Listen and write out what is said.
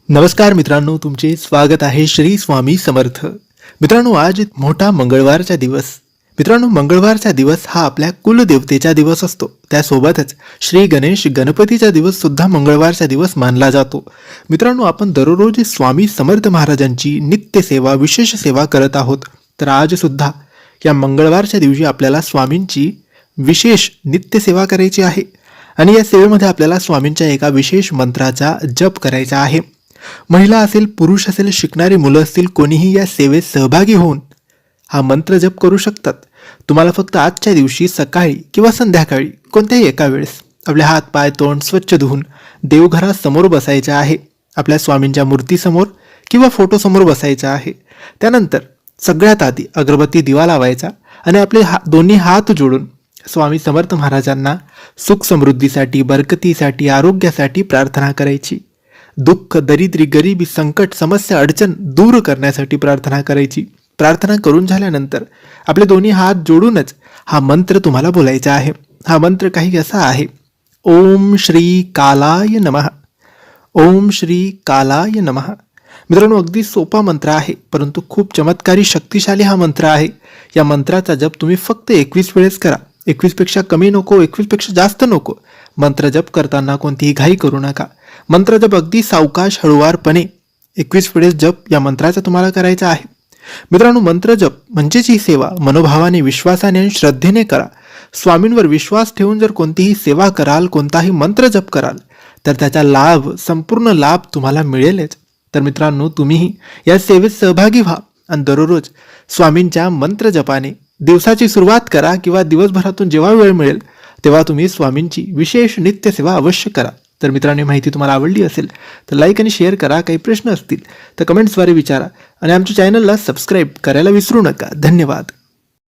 नमस्कार मित्रांनो, तुमचे स्वागत आहे श्री स्वामी समर्थ. मित्रांनो, आज मोठा मंगळवारचा दिवस. मित्रांनो, मंगळवारचा दिवस हा आपल्या कुलदेवतेचा दिवस असतो. त्यासोबतच श्री गणेश गणपतीचा दिवस सुद्धा मंगळवारचा दिवस मानला जातो. मित्रांनो, आपण दररोज स्वामी समर्थ महाराजांची नित्य सेवा, विशेष सेवा करत आहोत. तर आज सुद्धा या मंगळवारच्या दिवशी आपल्याला स्वामींची विशेष नित्य सेवा करायची आहे आणि या सेवेमध्ये आपल्याला स्वामींच्या एका विशेष मंत्राचा जप करायचा आहे. महिला असेल, पुरुष असेल, शिकणारी मुलं असतील, कोणीही या सेवेत सहभागी होऊन हा मंत्र जप करू शकतात. तुम्हाला फक्त आजच्या दिवशी सकाळी किंवा संध्याकाळी कोणत्याही एका वेळेस आपले हात पाय तोंड स्वच्छ धुवून देवघरासमोर बसायचं आहे. आपल्या स्वामींच्या मूर्तीसमोर किंवा फोटोसमोर बसायचं आहे. त्यानंतर सगळ्यात आधी अगरबत्ती दिवा लावायचा आणि आपले दोन्ही हात जोडून स्वामी समर्थ महाराजांना सुख समृद्धीसाठी, बरकतीसाठी, आरोग्यासाठी प्रार्थना करायची. दुःख, दरिद्री, गरिबी, संकट, समस्या, अडचण दूर करण्यासाठी प्रार्थना करायची. प्रार्थना करून झाल्यानंतर आपले दोन्ही हात जोडूनच हा मंत्र तुम्हाला बोलायचा आहे. हा मंत्र काही असा आहे: ओम श्री कालाय नमः, ओम श्री कालाय नमः. मित्रांनो, अगदी सोपा मंत्र आहे, परंतु खूप चमत्कारी शक्तिशाली हा मंत्र आहे. या मंत्राचा जप तुम्ही फक्त 21 वेळेस करा. 21 पेक्षा कमी नको, 21 पेक्षा जास्त नको. मंत्र जप करताना कोणतीही घाई करू नका. मंत्र जप अगदी सावकाश, हळुवारपणे 21 वेळेस जप या मंत्राचा तुम्हाला करायचा आहे. मित्रांनो, मंत्र जप म्हणजेच ही सेवा मनोभावाने, विश्वासाने आणि श्रद्धेने करा. स्वामींवर विश्वास ठेवून जर कोणतीही सेवा कराल, कोणताही मंत्र जप कराल, तर त्याचा लाभ, संपूर्ण लाभ तुम्हाला मिळेलच. तर मित्रांनो, तुम्हीही या सेवेत सहभागी व्हा आणि दररोज स्वामींच्या मंत्र जपाने दिवसाची सुरुवात करा किंवा दिवसभरातून जेव्हा वेळ मिळेल तेव्हा तुम्ही स्वामींची विशेष नित्य सेवा अवश्य करा. तर मित्रांनो, माहिती तुम्हाला आवडली असेल तर लाईक आणि शेअर करा. काही प्रश्न असतील तर कमेंट्सद्वारे विचारा आणि आमच्या चॅनलला सबस्क्राईब करायला विसरू नका. धन्यवाद.